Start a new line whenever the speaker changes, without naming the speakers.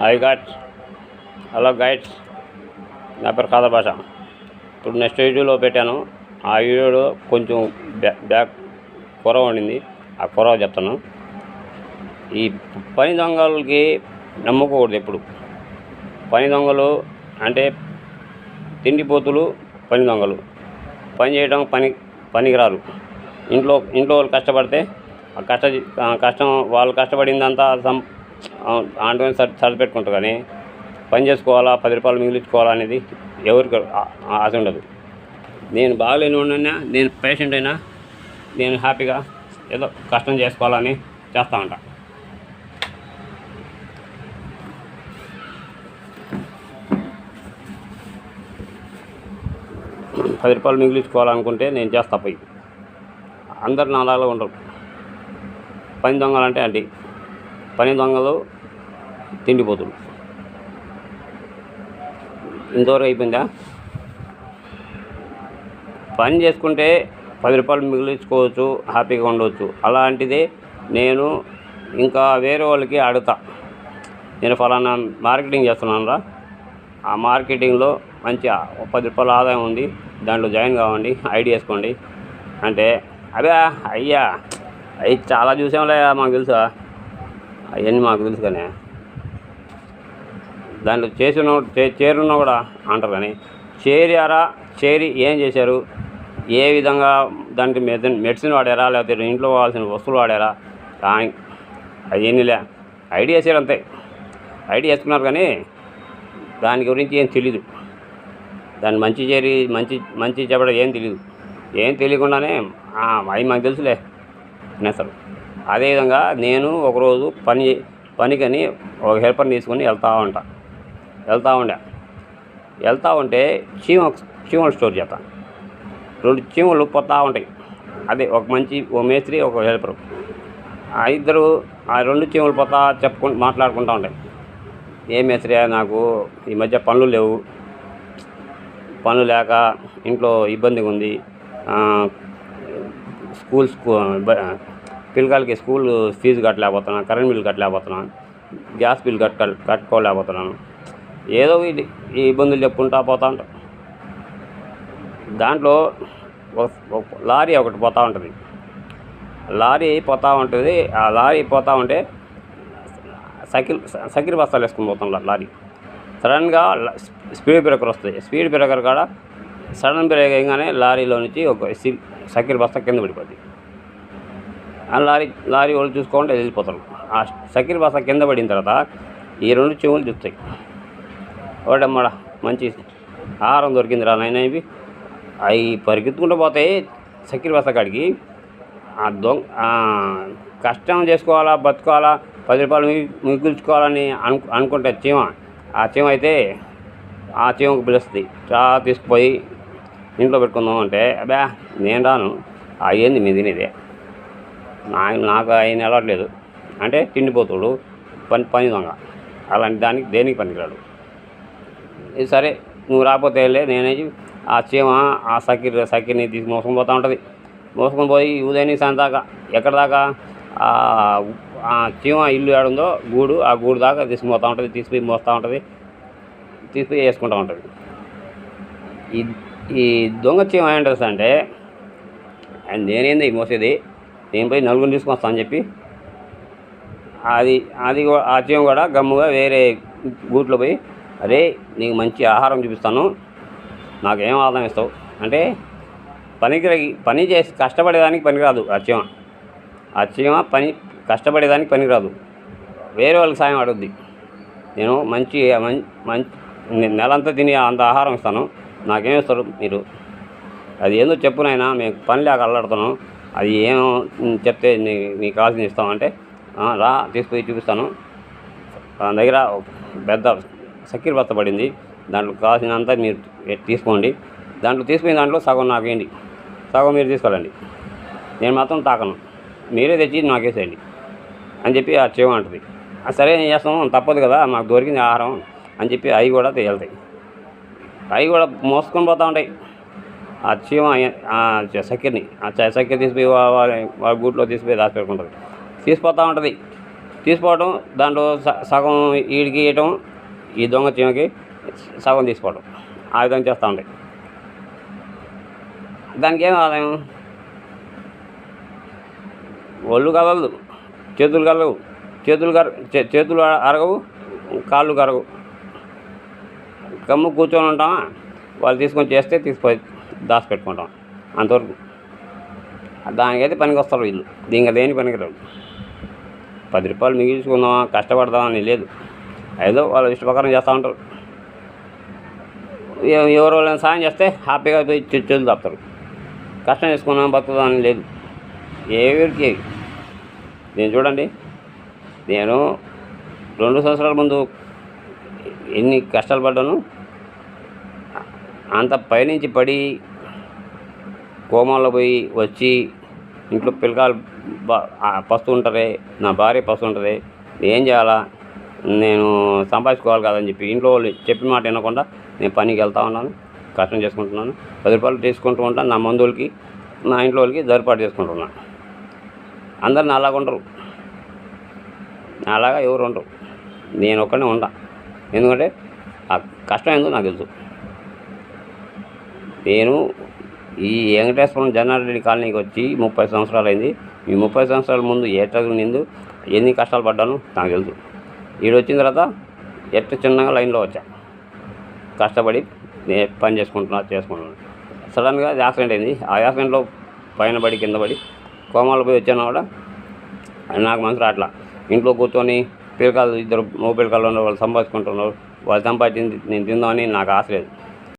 I got hello guides, నా పేరు ఖాదర్ భాష. ఇప్పుడు నెక్స్ట్ వీడియోలో పెట్టాను. ఆ వీడియోలో కొంచెం బ్యాక్ కూర వండింది, ఆ కూర చెప్తాను. ఈ పని దొంగలకి నమ్మకూడదు ఎప్పుడు. పని దొంగలు అంటే తిండిపోతులు, పని దొంగలు. పని చేయడం పనికిరారు. ఇంట్లో వాళ్ళు కష్టపడితే ఆ కష్టం వాళ్ళు కష్టపడిందంతా ఆంటోని సరిపెట్టుకుంటారు. కానీ పని చేసుకోవాలా, 10 రూపాయలు మిగిలించుకోవాలా అనేది ఎవరికి ఆశ ఉండదు. నేను బాగలేని వాడినైనా, నేను పేషెంట్ అయినా, నేను హ్యాపీగా ఏదో కష్టం చేసుకోవాలని చేస్తూ ఉంటా. ₹10 మిగిలించుకోవాలనుకుంటే నేను చేస్తా. పోయి అందరు నాలాగా ఉండరు. పని దొంగలు అంటే పని దొంగలు, తిండిపోతులు. ఇంతవరకు అయిపోయిందా? పని చేసుకుంటే ₹10 మిగిలించుకోవచ్చు, హ్యాపీగా ఉండవచ్చు. అలాంటిదే నేను ఇంకా వేరే వాళ్ళకి అడుగుతా. నేను ఫలానా మార్కెటింగ్ చేస్తున్నాను రా, ఆ మార్కెటింగ్లో మంచి ₹10 ఆదాయం ఉంది, దాంట్లో జాయిన్ కావండి, ఐడి వేసుకోండి అంటే, అయ్యా అవి చాలా చూసాంలే, మాకు తెలుసా, అవన్నీ మాకు తెలుసు. కానీ దాంట్లో చేరున్నా కూడా అంటారు. కానీ చేరి ఏం చేశారు, ఏ విధంగా దానికి మెడిసిన్ వాడారా, లేకపోతే ఇంట్లో కావాల్సిన వస్తువులు వాడారా, కానీ అవన్నీలే. ఐడి వేసారు అంతే, ఐడి వేసుకున్నారు. కానీ దాని గురించి ఏం తెలీదు. దాన్ని మంచి చెప్పడం ఏం తెలీదు. ఏం తెలియకుండానే అవి మాకు తెలుసులే అనేస్తారు. అదేవిధంగా నేను ఒకరోజు పనికని ఒక హెల్పర్ని తీసుకొని వెళ్తూ ఉంటే చీమల స్టోర్ చేస్తాను. 2 చీమలు పోతూ ఉంటాయి. అదే ఒక మేస్త్రి, ఒక హెల్పరు. ఆ 2 చీమలు పోతా మాట్లాడుకుంటూ ఉంటాయి. ఏ మేస్త్రి, నాకు ఈ మధ్య పనులు లేవు, పనులు లేక ఇంట్లో ఇబ్బందిగా ఉంది, పిల్లకాయలకి స్కూల్ ఫీజు కట్టలేకపోతున్నాను, కరెంట్ బిల్లు కట్టలేకపోతున్నాను, గ్యాస్ బిల్ కట్టుకోలేకపోతున్నాను, ఏదో ఈ ఇబ్బందులు చెప్పుకుంటూ పోతూ ఉంటాం. దాంట్లో ఒక లారీ ఒకటి పోతూ ఉంటుంది. ఆ లారీ పోతూ ఉంటే సైకిల్ బస్తాలు వేసుకుని పోతాం. లారీ సడన్గా స్పీడ్ బ్రేకర్ వస్తుంది. స్పీడ్ బ్రేకర్ కాడ సడన్ బ్రేక్ అయ్యగానే లారీలో నుంచి ఒక సైకిల్ బస్తా కింద పడిపోద్ది. ఆ లారీ వాళ్ళు చూసుకోకుండా వెళ్ళిపోతారు. ఆ సైకిల్ బస్తా కింద పడిన తర్వాత ఈ 2 చెవులు చూస్తాయి. ఒకటమ్మడ మంచి ఆహారం దొరికిందిరా నాయన, ఇవి అవి పరిగెత్తుకుంటూ పోతాయి సైకిల్ బస్తా కాడికి. కష్టం చేసుకోవాలా, బతుకోవాలా, ₹10 మిగుల్చుకోవాలని అనుకుంటే ఆ చీమ అయితే ఆ చీమకు పిలుస్తుంది. తీసుకుపోయి ఇంట్లో పెట్టుకుందాం అంటే, నేను రాను, అయ్యింది మీ తినేదే, నాకు ఆయన అలవాట్లేదు అంటే తిండిపోతుడు, పని దొంగ. అలాంటి దానికి దేనికి పనికిరాడు. సరే నువ్వు రాకపోతే నేనే ఆ చీమ ఆ సైకిల్ని తీసి మోసుకొని పోతూ ఉంటుంది. మోసుకొని పోయి ఉదయం సాయంత్రం దాకా, ఎక్కడ దాకా ఆ చీమ ఇల్లు ఏడుందో గూడు, ఆ గూడు దాకా తీసుకుపోతూ ఉంటుంది. తీసుకుపోయి మోస్తూ ఉంటుంది, తీసుకుపోయి వేసుకుంటూ ఉంటుంది. ఈ దొంగ చీమ ఏంటంటే అంటే, నేనేంది మోసేది, నేను పోయి నలుగురిని తీసుకొని వస్తాను అని చెప్పి ఆ చీమ కూడా గమ్ముగా వేరే గూట్లో పోయి, అరే నీకు మంచి ఆహారం చూపిస్తాను, నాకేం ఆదాయం ఇస్తావు అంటే, పని చేసి కష్టపడేదానికి పనికిరాదు ఆ చీమ కష్టపడేదానికి పనికిరాదు. వేరే వాళ్ళకి సాయం అడుగుద్ది. నేను మంచి నెలంతా తిని అంత ఆహారం ఇస్తాను, నాకేం ఇస్తారు మీరు, అది ఏందో చెప్పు నాయనా, మేము పని లేక అల్లాడుతున్నాం, అది ఏమో చెప్తే నీకు కావాల్సింది ఇస్తామంటే, రా తీసుకుపోయి చూపిస్తాను. నా దగ్గర పెద్ద సైకిల్ బస్తా పడింది, దాంట్లో కావాల్సినంత మీరు తీసుకోండి, దాంట్లో తీసుకుని దాంట్లో సగం నాకు వేయండి, సగం మీరు తీసుకోవాలండి, నేను మాత్రం తాకను, మీరే తెచ్చి నాకేసేయండి అని చెప్పి ఆ చీమ అంటుంది. సరే ఏం చేస్తాం, తప్పదు కదా, మాకు దొరికింది ఆహారం అని చెప్పి అవి కూడా వెళ్తాయి. అవి కూడా మోసుకొని పోతూ ఉంటాయి. ఆ చీమ సైకిల్ని తీసుకుపోయి వాళ్ళ గూట్లో తీసుకుపోయి దాచిపెట్టుకుంటుంది. తీసుకుపోతూ ఉంటుంది. తీసుకోవడం, దాంట్లో సగం వీడికి ఇవ్వటం, ఈ దొంగ చీమకి సగం తీసుకోవడం, ఆ విధంగా చేస్తూ ఉంటాయి. దానికి ఏం ఆదాయం? ఒళ్ళు కదలదు, చేతులు కలగవు, చేతులు అరగవు, కాళ్ళు కరగవు. కమ్ము కూర్చొని ఉంటామా, వాళ్ళు తీసుకొని చేస్తే తీసుకొని దాచిపెట్టుకుంటాం, అంతవరకు. దానికైతే పనికి వస్తారు వీళ్ళు, ఇంకా దేని పనికిరాడు. 10 రూపాయలు మిగిల్చుకుందామా, కష్టపడదామని లేదు, ఏదో వాళ్ళు ఇష్ట ప్రకారం చేస్తూ ఉంటారు. ఎవరు వాళ్ళని సాయం చేస్తే హ్యాపీగా చేతులు తప్పుతారు. కష్టం చేసుకున్నాం బతుకుదామని లేదు ఎవరికి. నేను చూడండి, నేను 2 సంవత్సరాల ముందు ఎన్ని కష్టాలు పడ్డాను, అంత పైనుంచి పడి కోమాలో పోయి వచ్చి ఇంట్లో పిల్లకాయలు పస్తు ఉంటారే, నా భార్య పస్తు ఉంటుంది, ఏం చేయాలా, నేను సంపాదించుకోవాలి కదని చెప్పి ఇంట్లో వాళ్ళు చెప్పిన మాట వినకుండా నేను పనికి వెళ్తూ ఉన్నాను, కష్టం చేసుకుంటున్నాను. 10 రూపాయలు తీసుకుంటూ ఉంటాను, నా మందులకి నా ఇంట్లో వాళ్ళకి జరుపాటు చేసుకుంటున్నాను. అందరు నా అలాగ ఉండరు, నా అలాగా ఎవరు ఉండరు, నేను ఒక్కనే ఉంటా. ఎందుకంటే ఆ కష్టం ఏందో నాకు తెలుసు. నేను ఈ వెంకటేశ్వరం జనారెడ్డి కాలనీకి వచ్చి 30 సంవత్సరాలు అయింది. ఈ 30 సంవత్సరాల ముందు నిందు ఎన్ని కష్టాలు పడ్డాను నాకు తెలుసు. ఈడు వచ్చిన తర్వాత చిన్నగా లైన్లో వచ్చా, కష్టపడి పని చేసుకుంటున్నాను. సడన్గా అది యాక్సిడెంట్ అయింది. ఆ యాక్సిడెంట్లో పైన పడి కింద పడి కోమాలో పోయి వచ్చాను కూడా నాకు మనసు రాట్లా. ఇంట్లో కూర్చొని పిల్లకాయలు 2 మగ పిల్లకాయలు ఉన్నారు, వాళ్ళు సంపాదించుకుంటున్నారు, వాళ్ళు సంపాదించింది నేను తిందామని నాకు ఆశ లేదు.